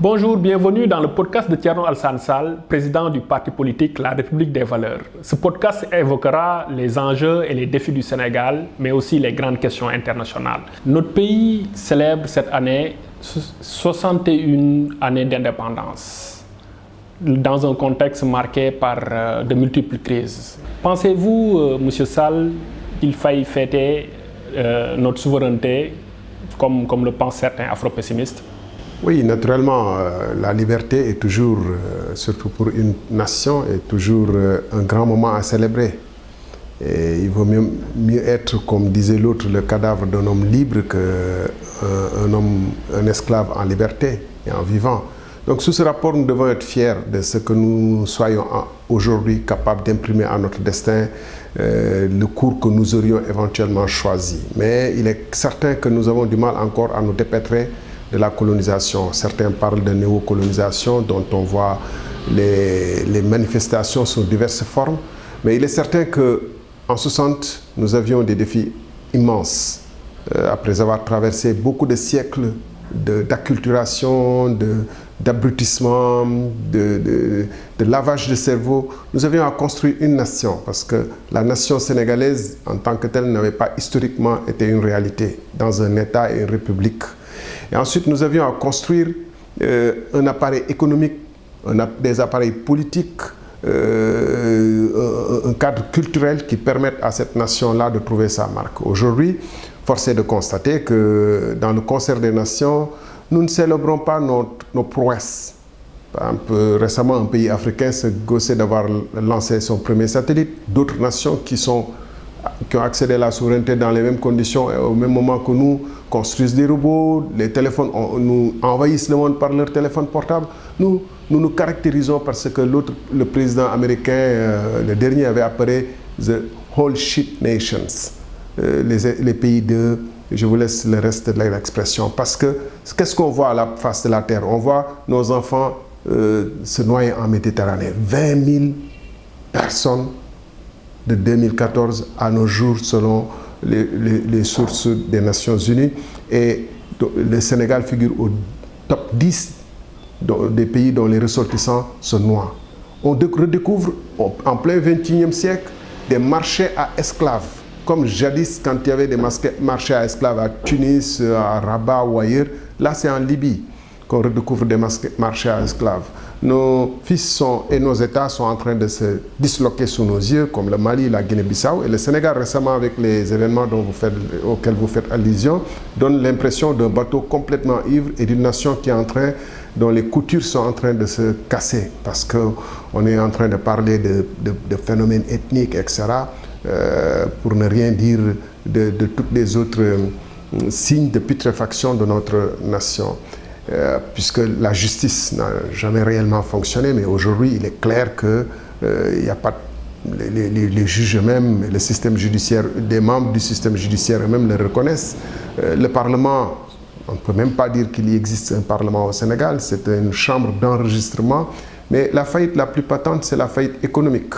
Bonjour, bienvenue dans le podcast de Thierno Alassane Sall, président du parti politique La République des Valeurs. Ce podcast évoquera les enjeux et les défis du Sénégal, mais aussi les grandes questions internationales. Notre pays célèbre cette année 61 années d'indépendance, dans un contexte marqué par de multiples crises. Pensez-vous, Monsieur Sall, qu'il faille fêter notre souveraineté, comme le pensent certains afro-pessimistes? Oui, naturellement, la liberté est toujours, surtout pour une nation, est toujours un grand moment à célébrer. Et il vaut mieux être, comme disait l'autre, le cadavre d'un homme libre qu'un esclave en liberté et en vivant. Donc sous ce rapport, nous devons être fiers de ce que nous soyons aujourd'hui capables d'imprimer à notre destin le cours que nous aurions éventuellement choisi. Mais il est certain que nous avons du mal encore à nous dépêtrer de la colonisation. Certains parlent de néocolonisation dont on voit les manifestations sous diverses formes. Mais il est certain qu'en 60, nous avions des défis immenses. Après avoir traversé beaucoup de siècles d'acculturation, d'abrutissement, de lavage de cerveau, nous avions à construire une nation parce que la nation sénégalaise en tant que telle n'avait pas historiquement été une réalité dans un État et une république. Et ensuite, nous avions à construire un appareil économique, des appareils politiques, un cadre culturel qui permette à cette nation-là de trouver sa marque. Aujourd'hui, force est de constater que dans le concert des nations, nous ne célébrons pas nos prouesses. Récemment, un pays africain s'est gaussé d'avoir lancé son premier satellite. D'autres nations qui ont accédé à la souveraineté dans les mêmes conditions et au même moment que nous construisent des robots, les téléphones, nous envahissent le monde par leurs téléphones portables. Nous nous caractérisons parce que le président américain, le dernier, avait appelé The Whole Shit Nations, les pays de... Je vous laisse le reste de l'expression. Parce que qu'est-ce qu'on voit à la face de la Terre? On voit nos enfants se noyer en Méditerranée. 20 000 personnes de 2014 à nos jours selon les sources des Nations Unies. Et le Sénégal figure au top 10 des pays dont les ressortissants se noient. On redécouvre en plein XXIe siècle des marchés à esclaves. Comme jadis, quand il y avait des marchés à esclaves à Tunis, à Rabat ou ailleurs, là c'est en Libye qu'on redécouvre des marchés à esclaves. Nos fils et nos États sont en train de se disloquer sous nos yeux, comme le Mali, la Guinée-Bissau. Et le Sénégal, récemment, avec les événements auxquels vous faites allusion, donne l'impression d'un bateau complètement ivre et d'une nation dont les coutures sont en train de se casser. Parce qu'on est en train de parler de phénomènes ethniques, etc., pour ne rien dire de tous les autres signes de putréfaction de notre nation. Puisque la justice n'a jamais réellement fonctionné, mais aujourd'hui il est clair que y a pas les juges eux-mêmes, le système judiciaire, des membres du système judiciaire eux-mêmes le reconnaissent. Le Parlement, on ne peut même pas dire qu'il y existe un Parlement au Sénégal, c'est une chambre d'enregistrement, mais la faillite la plus patente, c'est la faillite économique,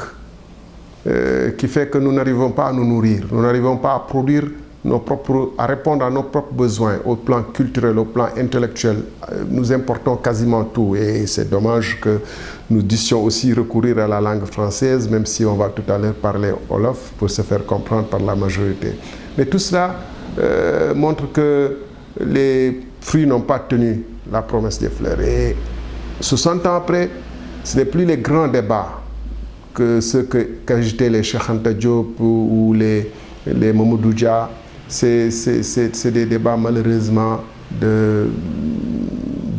qui fait que nous n'arrivons pas à nous nourrir, nous n'arrivons pas à produire à répondre à nos propres besoins au plan culturel, au plan intellectuel. Nous importons quasiment tout et c'est dommage que nous dussions aussi recourir à la langue française, même si on va tout à l'heure parler Wolof pour se faire comprendre par la majorité. Mais tout cela montre que les fruits n'ont pas tenu la promesse des fleurs. Et 60 ans après, ce n'est plus les grands débats que ceux qu'agitaient les Cheikh Anta Diop ou les Mamadou Dia. C'est des débats malheureusement de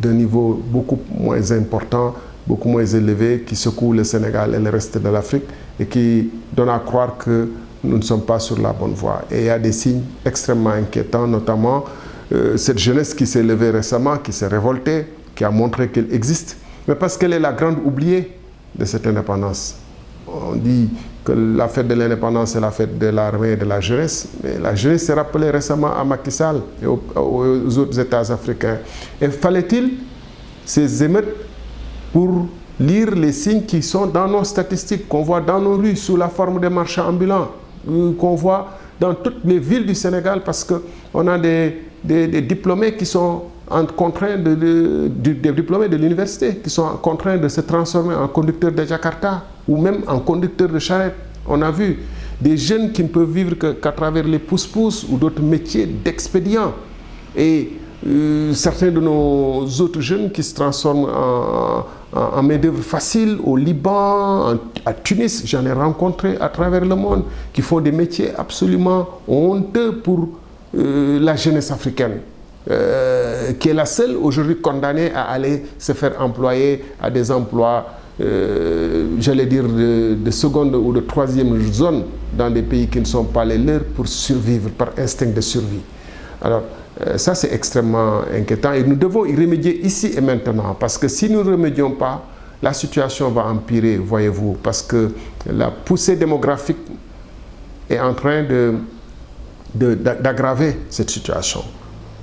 niveau beaucoup moins important, beaucoup moins élevé, qui secouent le Sénégal et le reste de l'Afrique et qui donnent à croire que nous ne sommes pas sur la bonne voie. Et il y a des signes extrêmement inquiétants, notamment cette jeunesse qui s'est levée récemment, qui s'est révoltée, qui a montré qu'elle existe, mais parce qu'elle est la grande oubliée de cette indépendance. On dit que la fête de l'indépendance est la fête de l'armée et de la jeunesse. Mais la jeunesse s'est rappelée récemment à Macky Sall et aux autres États africains. Et fallait-il ces émeutes pour lire les signes qui sont dans nos statistiques, qu'on voit dans nos rues sous la forme des marchands ambulants, qu'on voit dans toutes les villes du Sénégal, parce qu'on a des diplômés qui sont contraints des diplômés de l'université qui sont contraints de se transformer en conducteurs de Jakarta ou même en conducteurs de charrette. On a vu des jeunes qui ne peuvent vivre qu'à travers les pousse-pousse ou d'autres métiers d'expédients. Et certains de nos autres jeunes qui se transforment en main-d'œuvre facile au Liban, à Tunis, j'en ai rencontré à travers le monde, qui font des métiers absolument honteux pour la jeunesse africaine. Qui est la seule aujourd'hui condamnée à aller se faire employer à des emplois, j'allais dire, de seconde ou de troisième zone dans des pays qui ne sont pas les leurs pour survivre par instinct de survie. Alors, ça c'est extrêmement inquiétant et nous devons y remédier ici et maintenant, parce que si nous ne remédions pas, la situation va empirer, voyez-vous, parce que la poussée démographique est en train d'aggraver cette situation.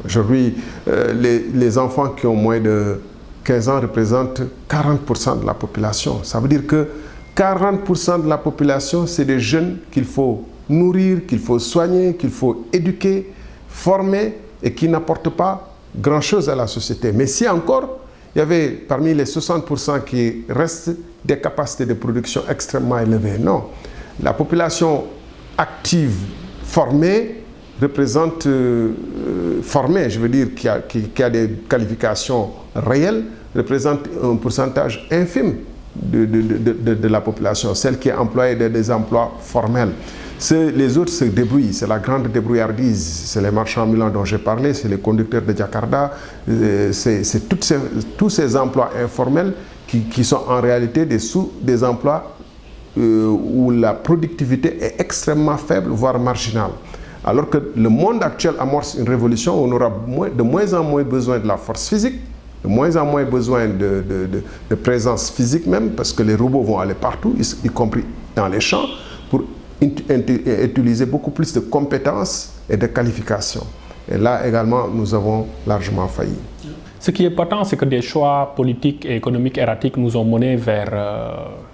Aujourd'hui, les enfants qui ont moins de 15 ans représentent 40% de la population. Ça veut dire que 40% de la population, c'est des jeunes qu'il faut nourrir, qu'il faut soigner, qu'il faut éduquer, former et qui n'apportent pas grand-chose à la société. Mais si encore, il y avait parmi les 60% qui restent des capacités de production extrêmement élevées. Non, la population active, formée, représente, formée, je veux dire, qui a des qualifications réelles, représente un pourcentage infime de la population, celle qui est employée dans des emplois formels. Les autres se débrouillent, c'est la grande débrouillardise, c'est les marchands ambulants dont j'ai parlé, c'est les conducteurs de Jakarta, c'est tous ces emplois informels qui sont en réalité des emplois où la productivité est extrêmement faible, voire marginale. Alors que le monde actuel amorce une révolution où on aura de moins en moins besoin de la force physique, de moins en moins besoin de présence physique même, parce que les robots vont aller partout, y compris dans les champs, pour utiliser beaucoup plus de compétences et de qualifications. Et là également, nous avons largement failli. Ce qui est patent, c'est que des choix politiques et économiques erratiques nous ont menés vers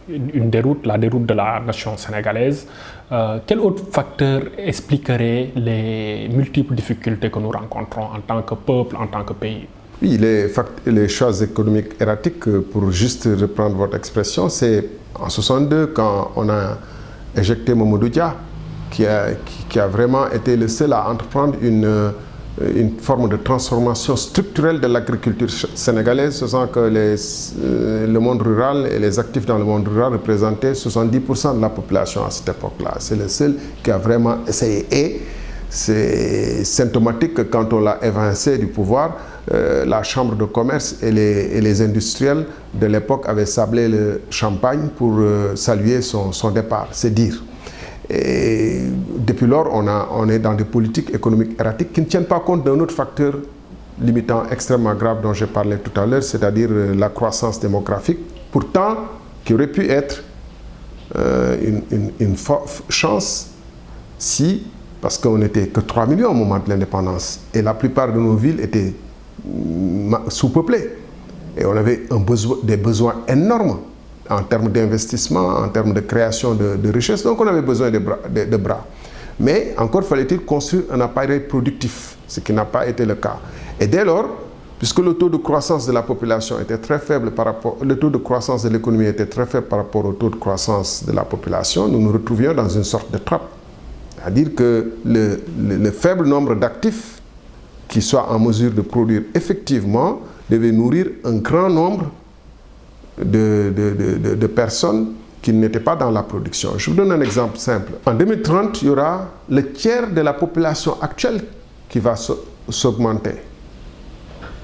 la déroute de la nation sénégalaise. Quel autre facteur expliquerait les multiples difficultés que nous rencontrons en tant que peuple, en tant que pays? Oui, les choix économiques erratiques, pour juste reprendre votre expression, c'est en 62 quand on a éjecté Mamadou Dia, qui a vraiment été le seul à entreprendre une forme de transformation structurelle de l'agriculture sénégalaise, faisant que le monde rural et les actifs dans le monde rural représentaient 70% de la population à cette époque-là. C'est le seul qui a vraiment essayé. Et c'est symptomatique que quand on l'a évincé du pouvoir, la Chambre de commerce et les industriels de l'époque avaient sablé le champagne pour saluer son départ, c'est dire. Et depuis lors, on est dans des politiques économiques erratiques qui ne tiennent pas compte d'un autre facteur limitant extrêmement grave dont j'ai parlé tout à l'heure, c'est-à-dire la croissance démographique, pourtant qui aurait pu être une chance si, parce qu'on n'était que 3 millions au moment de l'indépendance, et la plupart de nos villes étaient sous-peuplées, et on avait des besoins énormes en termes d'investissement, en termes de création de richesses. Donc on avait besoin de bras. Mais encore fallait-il construire un appareil productif, ce qui n'a pas été le cas. Et dès lors, puisque le taux de croissance de la population était très faible le taux de croissance de l'économie était très faible par rapport au taux de croissance de la population, nous nous retrouvions dans une sorte de trappe. C'est-à-dire que le faible nombre d'actifs qui soient en mesure de produire effectivement devait nourrir un grand nombre de personnes qui n'étaient pas dans la production. Je vous donne un exemple simple. En 2030, il y aura le tiers de la population actuelle qui va s'augmenter.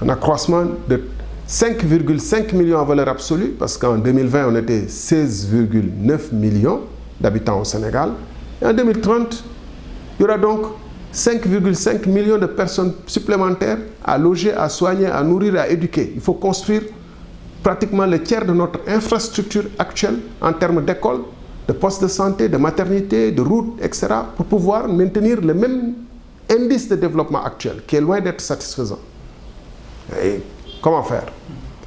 Un accroissement de 5,5 millions en valeur absolue, parce qu'en 2020, on était 16,9 millions d'habitants au Sénégal. Et en 2030, il y aura donc 5,5 millions de personnes supplémentaires à loger, à soigner, à nourrir, à éduquer. Il faut construire pratiquement le tiers de notre infrastructure actuelle en termes d'écoles, de postes de santé, de maternité, de routes, etc., pour pouvoir maintenir le même indice de développement actuel, qui est loin d'être satisfaisant. Et comment faire?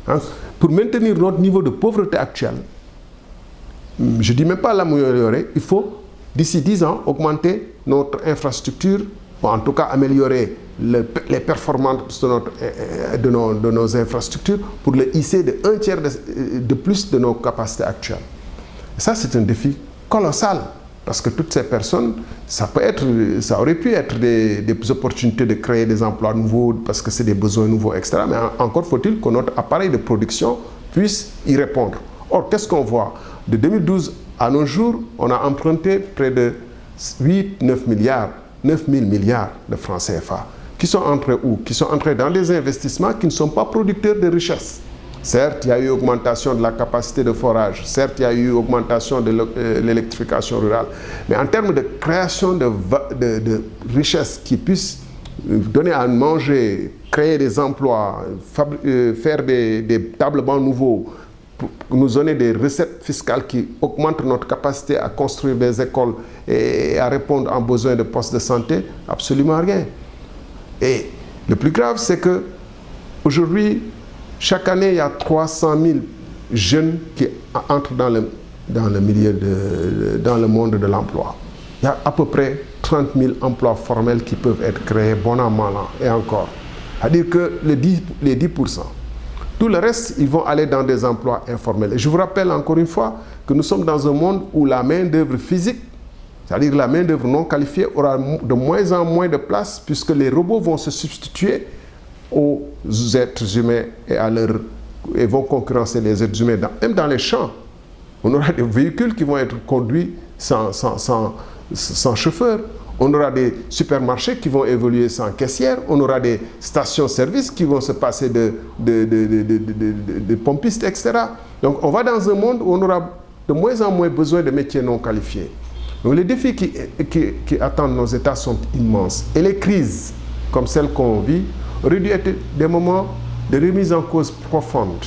Hein? Pour maintenir notre niveau de pauvreté actuel, je ne dis même pas l'améliorer, il faut, d'ici 10 ans, augmenter notre infrastructure, ou en tout cas améliorer les performances de nos infrastructures pour les hisser de 1/3 de plus de nos capacités actuelles. Et ça, c'est un défi colossal, parce que toutes ces personnes, ça aurait pu être des opportunités de créer des emplois nouveaux, parce que c'est des besoins nouveaux, etc. Mais encore faut-il que notre appareil de production puisse y répondre. Or, qu'est-ce qu'on voit? De 2012 à nos jours, on a emprunté près de 9 000 milliards de francs CFA, qui sont entrés où? Qui sont entrés dans des investissements qui ne sont pas producteurs de richesse. Certes, il y a eu augmentation de la capacité de forage, certes, il y a eu augmentation de l'électrification rurale, mais en termes de création de richesses qui puissent donner à manger, créer des emplois, faire des tableaux nouveaux, pour nous donner des recettes fiscales qui augmentent notre capacité à construire des écoles et à répondre aux besoins de postes de santé, absolument rien. Et le plus grave, c'est que aujourd'hui, chaque année, il y a 300 000 jeunes qui entrent dans le milieu dans le monde de l'emploi. Il y a à peu près 30 000 emplois formels qui peuvent être créés, bon an, mal an, et encore. C'est-à-dire que les 10%. Tout le reste, ils vont aller dans des emplois informels. Et je vous rappelle encore une fois que nous sommes dans un monde où la main-d'œuvre physique, c'est-à-dire la main-d'œuvre non qualifiée, aura de moins en moins de place, puisque les robots vont se substituer aux êtres humains et vont concurrencer les êtres humains. Même dans les champs, on aura des véhicules qui vont être conduits sans chauffeur. On aura des supermarchés qui vont évoluer sans caissière. On aura des stations-service qui vont se passer de pompistes, etc. Donc on va dans un monde où on aura de moins en moins besoin de métiers non qualifiés. Donc les défis qui attendent nos États sont immenses. Et les crises, comme celles qu'on vit, auraient dû être des moments de remise en cause profonde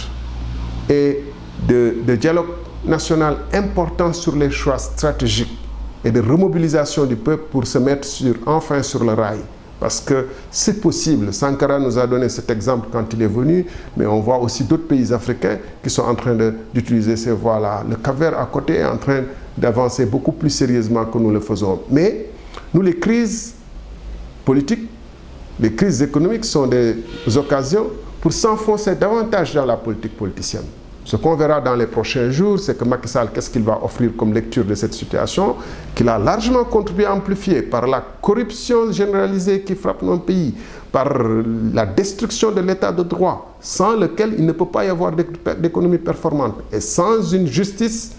et de dialogue national important sur les choix stratégiques et de remobilisation du peuple pour se mettre enfin sur le rail. Parce que c'est possible. Sankara nous a donné cet exemple quand il est venu, mais on voit aussi d'autres pays africains qui sont en train d'utiliser ces voies-là. Le Cap-Vert à côté est en train d'avancer beaucoup plus sérieusement que nous le faisons. Mais nous, les crises politiques, les crises économiques sont des occasions pour s'enfoncer davantage dans la politique politicienne. Ce qu'on verra dans les prochains jours, c'est que Macky Sall, qu'est-ce qu'il va offrir comme lecture de cette situation, qu'il a largement contribué à amplifier par la corruption généralisée qui frappe nos pays, par la destruction de l'état de droit, sans lequel il ne peut pas y avoir d'économie performante. Et sans une justice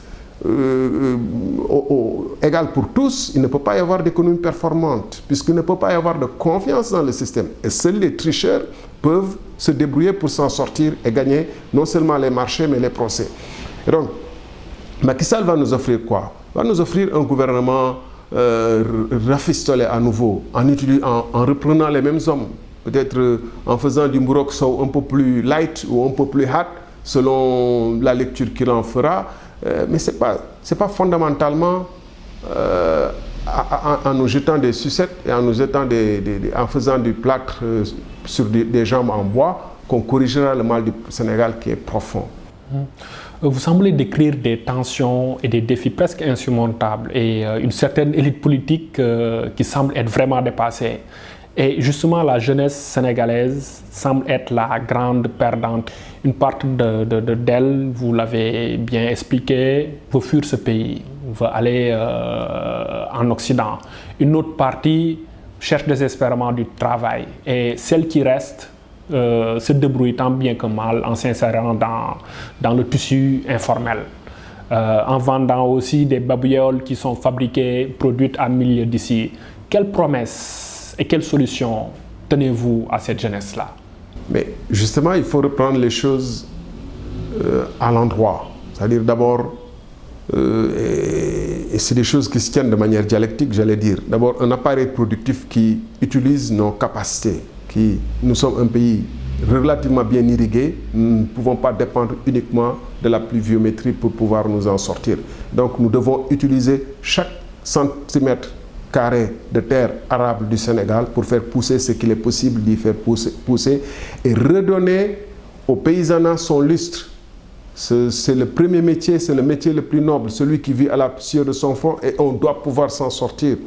égale pour tous, il ne peut pas y avoir d'économie performante, puisqu'il ne peut pas y avoir de confiance dans le système. Et seuls les tricheurs peuvent se débrouiller pour s'en sortir et gagner non seulement les marchés, mais les procès. Et donc, Macky Sall va nous offrir quoi? Va nous offrir un gouvernement rafistolé à nouveau, en reprenant les mêmes hommes, peut-être en faisant du Mburok Sow un peu plus light ou un peu plus hard, selon la lecture qu'il en fera. Mais ce n'est pas fondamentalement en nous jetant des sucettes et en en faisant du plâtre sur des jambes en bois qu'on corrigera le mal du Sénégal qui est profond. Vous semblez décrire des tensions et des défis presque insurmontables et une certaine élite politique qui semble être vraiment dépassée. Et justement, la jeunesse sénégalaise semble être la grande perdante. Une partie d'elle, vous l'avez bien expliqué, veut fuir ce pays, veut aller en Occident. Une autre partie cherche désespérément du travail. Et celle qui reste se débrouille tant bien que mal en s'insérant dans le tissu informel. En vendant aussi des babioles qui sont fabriquées, produites à milliers d'ici. Quelles promesses et quelles solutions tenez-vous à cette jeunesse-là? Mais justement, il faut reprendre les choses à l'endroit. C'est-à-dire d'abord, et c'est des choses qui se tiennent de manière dialectique, j'allais dire. D'abord, un appareil productif qui utilise nos capacités. Nous sommes un pays relativement bien irrigués. Nous ne pouvons pas dépendre uniquement de la pluviométrie pour pouvoir nous en sortir. Donc nous devons utiliser chaque centimètre carré de terre arable du Sénégal pour faire pousser ce qu'il est possible d'y faire pousser et redonner au paysanat son lustre. C'est le premier métier, c'est le métier le plus noble, celui qui vit à la sueur de son front, et on doit pouvoir s'en sortir.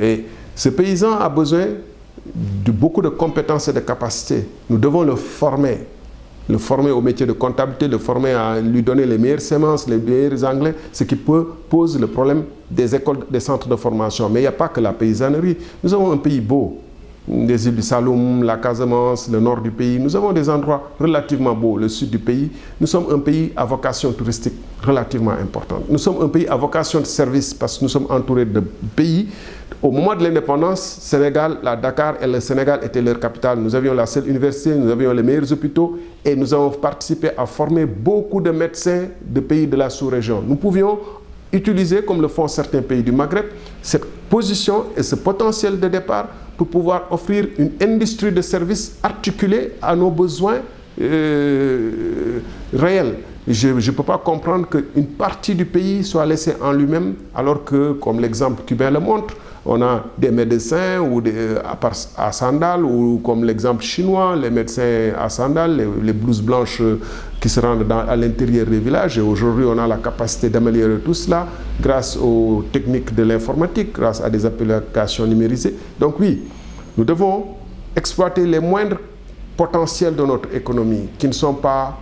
Et ce paysan a besoin de beaucoup de compétences et de capacités. Nous devons le former au métier de comptabilité, le former à lui donner les meilleures semences, les meilleurs engrais, ce qui pose le problème des écoles, des centres de formation. Mais il n'y a pas que la paysannerie. Nous avons un pays beau, des îles du Saloum, la Casamance, le nord du pays. Nous avons des endroits relativement beaux, le sud du pays. Nous sommes un pays à vocation touristique relativement importante. Nous sommes un pays à vocation de service parce que nous sommes entourés de pays. Au moment de l'indépendance, Sénégal, la Dakar et le Sénégal étaient leur capitale. Nous avions la seule université, nous avions les meilleurs hôpitaux et nous avons participé à former beaucoup de médecins de pays de la sous-région. Nous pouvions utiliser, comme le font certains pays du Maghreb, cette position et ce potentiel de départ pour pouvoir offrir une industrie de services articulée à nos besoins réels. Je ne peux pas comprendre qu'une partie du pays soit laissée en lui-même alors que, comme l'exemple cubain le montre, on a des médecins à sandales ou comme l'exemple chinois, les médecins à sandales, les blouses blanches qui se rendent à l'intérieur des villages. Et aujourd'hui, on a la capacité d'améliorer tout cela grâce aux techniques de l'informatique, grâce à des applications numérisées. Donc oui, nous devons exploiter les moindres potentiels de notre économie qui ne sont pas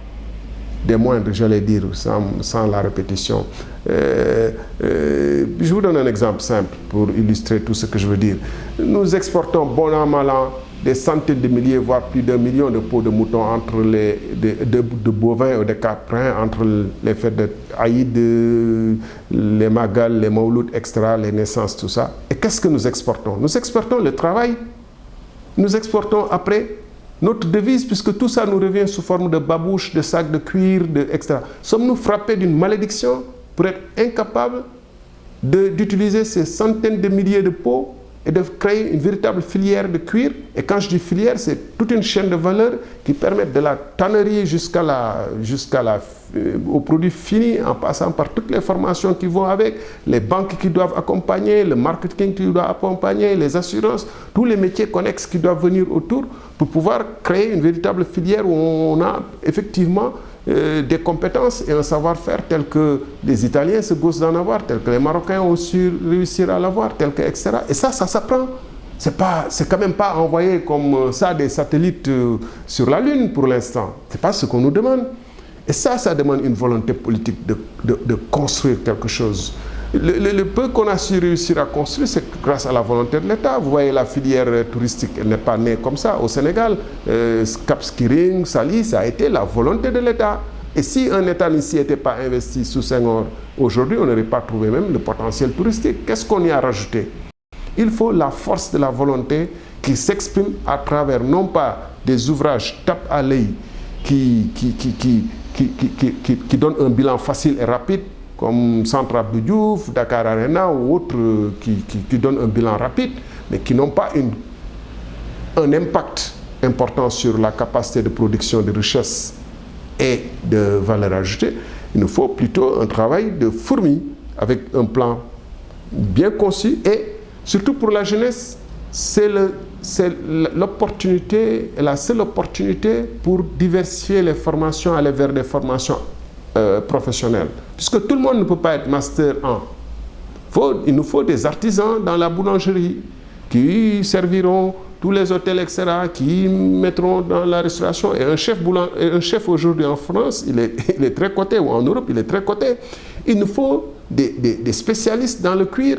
des moindres, j'allais dire, sans la répétition. Je vous donne un exemple simple pour illustrer tout ce que je veux dire. Nous exportons bon an, mal an, des centaines de milliers, voire plus d'1 million de peaux de moutons entre de bovins et de caprins, entre les fêtes de Aïd, les Magal, les Mauloud, etc., les naissances, tout ça. Et qu'est-ce que nous exportons? Nous exportons le travail. Nous exportons après notre devise, puisque tout ça nous revient sous forme de babouches, de sacs de cuir, etc. Sommes-nous frappés d'une malédiction pour être incapables d'utiliser ces centaines de milliers de peaux et de créer une véritable filière de cuir? Et quand je dis filière, c'est toute une chaîne de valeur qui permet de la tannerie au produit fini, en passant par toutes les formations qui vont avec, les banques qui doivent accompagner, le marketing qui doit accompagner, les assurances, tous les métiers connexes qui doivent venir autour pour pouvoir créer une véritable filière où on a effectivement des compétences et un savoir-faire tel que les Italiens se gaussent d'en avoir, tel que les Marocains ont su réussir à l'avoir, tel que, etc. Et ça s'apprend. C'est quand même pas envoyer comme ça des satellites sur la Lune pour l'instant. C'est pas ce qu'on nous demande. Et ça demande une volonté politique de construire quelque chose. Le peu qu'on a su réussir à construire, c'est grâce à la volonté de l'État. Vous voyez, la filière touristique, elle n'est pas née comme ça. Au Sénégal, Cap Skirring, Saly, ça a été la volonté de l'État. Et si un État ne s'y était pas investi sous Senghor, aujourd'hui, on n'aurait pas trouvé même le potentiel touristique. Qu'est-ce qu'on y a rajouté? Il faut la force de la volonté qui s'exprime à travers non pas des ouvrages tape à l'œil qui donnent un bilan facile et rapide, comme Centre Abdou Diouf, Dakar Arena ou autres qui donnent un bilan rapide, mais qui n'ont pas un impact important sur la capacité de production de richesses et de valeur ajoutée. Il nous faut plutôt un travail de fourmi avec un plan bien conçu et surtout pour la jeunesse, c'est l'opportunité, la seule opportunité pour diversifier les formations, aller vers des formations professionnelles. Puisque tout le monde ne peut pas être master 1. Il nous faut des artisans dans la boulangerie qui serviront tous les hôtels, etc., qui mettront dans la restauration. Et un chef aujourd'hui en France, il est très coté, ou en Europe, il est très coté. Il nous faut des spécialistes dans le cuir.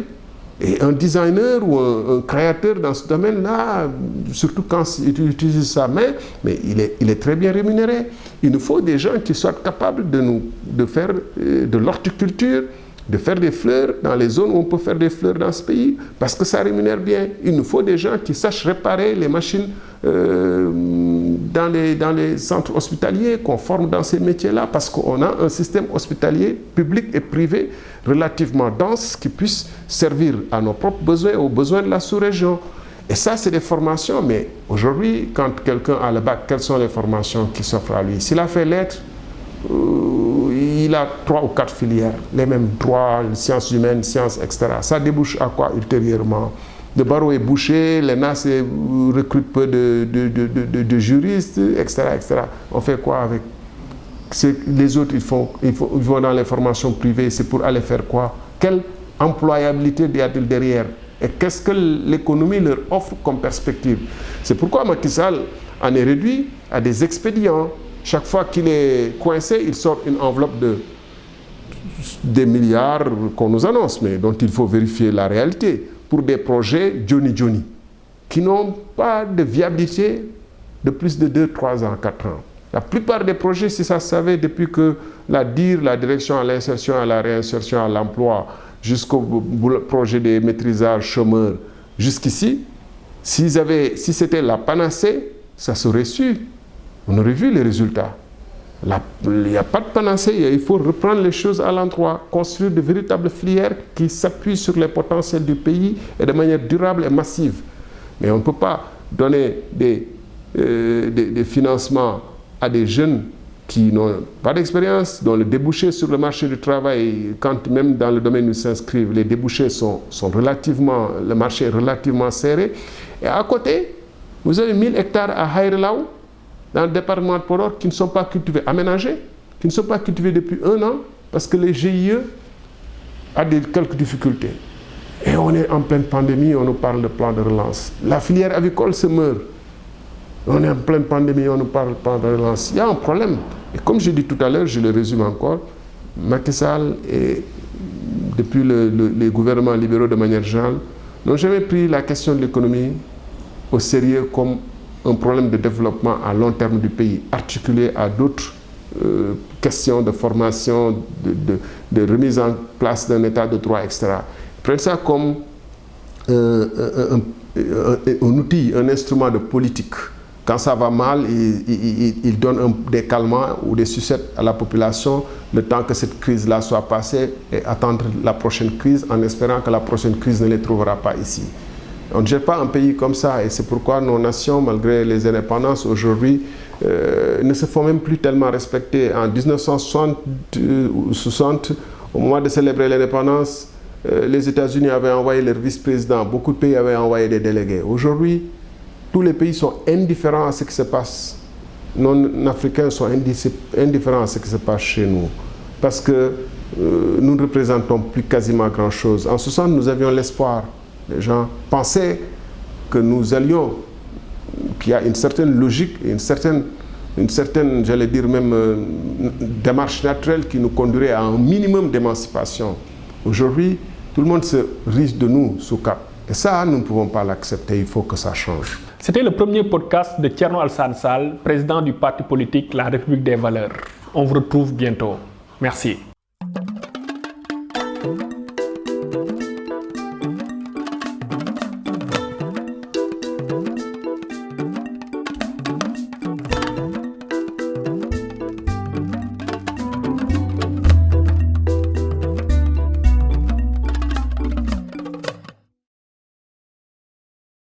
Et un designer ou un créateur dans ce domaine-là, surtout quand il utilise sa main, mais il est très bien rémunéré. Il nous faut des gens qui soient capables de faire de l'horticulture, de faire des fleurs dans les zones où on peut faire des fleurs dans ce pays, parce que ça rémunère bien. Il nous faut des gens qui sachent réparer les machines dans les centres hospitaliers, qu'on forme dans ces métiers-là, parce qu'on a un système hospitalier public et privé relativement dense qui puisse servir à nos propres besoins et aux besoins de la sous-région. Et ça, c'est des formations, mais aujourd'hui, quand quelqu'un a le bac, quelles sont les formations qui s'offrent à lui? S'il a fait lettres, il a 3 ou 4 filières, les mêmes droits, sciences humaines, sciences, etc. Ça débouche à quoi ultérieurement? Le barreau est bouché, l'ENA recrute peu de juristes, etc., etc. On fait quoi avec? Les autres, ils vont dans les formations privées, c'est pour aller faire quoi? Quelle employabilité y a-t-il derrière? Et qu'est-ce que l'économie leur offre comme perspective? C'est pourquoi Macky Sall en est réduit à des expédients. Chaque fois qu'il est coincé, il sort une enveloppe des milliards qu'on nous annonce, mais dont il faut vérifier la réalité, pour des projets Johnny, qui n'ont pas de viabilité de plus de 2, 3 ans, 4 ans. La plupart des projets, si ça se savait depuis que la DIR, la direction à l'insertion, à la réinsertion, à l'emploi, jusqu'au projet des maîtrisages chômeurs, jusqu'ici, si c'était la panacée, ça serait su. On aurait vu les résultats. Il n'y a pas de panacée, il faut reprendre les choses à l'endroit, construire de véritables filières qui s'appuient sur les potentiels du pays et de manière durable et massive. Mais on ne peut pas donner des financements à des jeunes qui n'ont pas d'expérience, dont le débouché sur le marché du travail, quand même dans le domaine où ils s'inscrivent, les débouchés le marché est relativement serré. Et à côté, vous avez 1000 hectares à Haïrelaou, dans le département de Podor, qui ne sont pas cultivés, aménagés, qui ne sont pas cultivés depuis 1 an, parce que les GIE a quelques difficultés. Et on est en pleine pandémie, on nous parle de plan de relance. La filière avicole se meurt. On est en pleine pandémie, on nous parle de plan de relance. Il y a un problème. Et comme je dis tout à l'heure, je le résume encore, Macky Sall et depuis les gouvernements libéraux de manière générale, n'ont jamais pris la question de l'économie au sérieux comme un problème de développement à long terme du pays, articulé à d'autres questions de formation, de remise en place d'un état de droit, etc. Ils prennent ça comme un outil, un instrument de politique. Quand ça va mal, ils donnent des calmants ou des sucettes à la population le temps que cette crise-là soit passée et attendre la prochaine crise en espérant que la prochaine crise ne les trouvera pas ici. On ne gère pas un pays comme ça et c'est pourquoi nos nations, malgré les indépendances aujourd'hui, ne se font même plus tellement respecter. En 1960, au moment de célébrer l'indépendance, les États-Unis avaient envoyé leur vice-président, beaucoup de pays avaient envoyé des délégués. Aujourd'hui, tous les pays sont indifférents à ce qui se passe. Non-africains sont indifférents à ce qui se passe chez nous. Parce que nous ne représentons plus quasiment grand-chose. En 60, nous avions l'espoir. Les gens pensaient que nous allions, qu'il y a une certaine logique, une certaine, j'allais dire même, démarche naturelle qui nous conduirait à un minimum d'émancipation. Aujourd'hui, tout le monde se risque de nous sous cap. Et ça, nous ne pouvons pas l'accepter, il faut que ça change. C'était le premier podcast de Thierno Alassane Sall, président du parti politique La République des Valeurs. On vous retrouve bientôt. Merci.